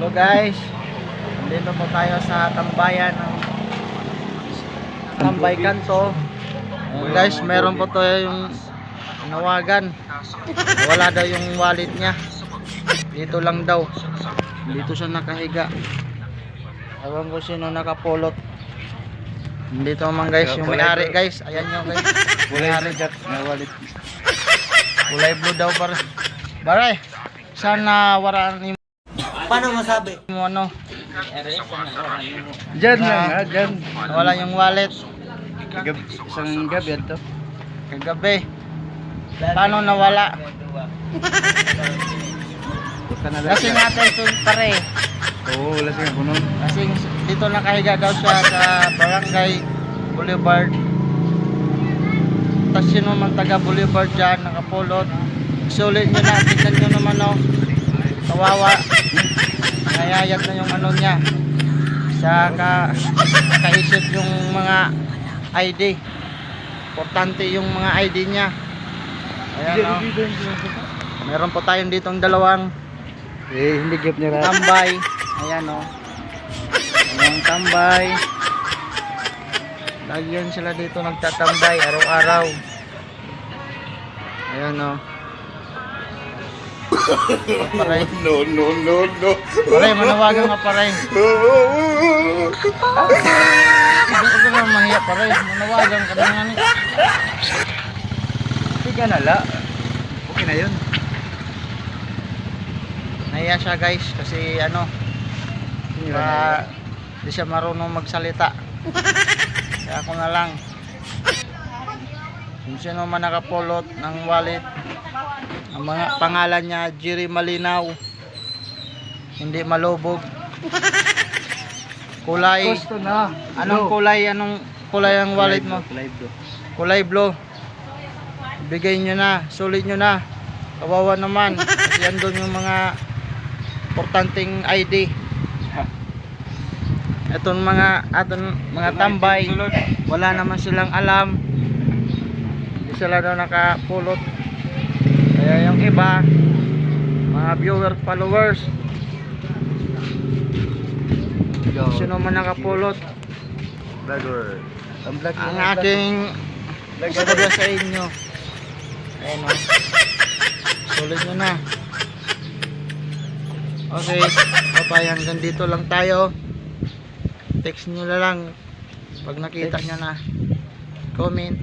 Hello guys, dito po tayo sa tambayan ng Tambay Kanto. Ayan guys, meron po to yung nawagan. Wala daw yung wallet niya. Dito lang daw. Dito siya nakahiga. Ewan ko sino nakapulot. Dito naman guys, yung may-ari guys. Ayan nyo guys. May-ari dyan. Kulay blue daw para. Baray, sana waraan yung Paano masabi? mo ano. Diyan lang, diyan. Wala yung wallet. Isang gabi ito. Kagabi. Paano nawala? Kasi natin ito pare. Oo, wala siya puno. Kasi dito nakahiga daw siya sa Barangay Boulevard. Tapos sino man taga Boulevard dyan, nakapulot. Sulit nyo na, tignan nyo naman o. Kawawa. Nayayat na yung ano niya. Sa kaisip yung mga ID. Importante yung mga ID niya. Ayan o. Meron po tayong ditong dalawang Hindi gap niya rin. tambay. Ayan o. Ayan tambay. Lagi yan sila dito nagtatambay araw-araw. Ayan o. Paray. No. Paray, manawagan nga paray. Huwag ka naman mahiya paray. Manawagan ka na nga ni. Hindi ka nala. Okay na yun. Nahiya siya guys kasi ano, di siya marunong magsalita. Kaya ako na lang. Kung sino man nakapulot ng wallet, ang mga pangalan niya Jerry Malinaw, hindi malubog. Kulay, Gusto na. anong kulay ang wallet mo? Live do. Kulay blue. Bigay nyo na, sulit nyo na. Kawawa naman kasi andun yung mga importanteng ID. Itong mga tambay, wala naman silang alam. Hindi sila daw nakapulot. Kaya yung iba, mga viewers, followers, sino man nakapulot, Vlogger. ang aking sabi sa inyo. Ayan o. Sulit nyo na. Okay, bye, hanggang dito lang tayo. Text nyo na lang pag nakita nyo na. Comment.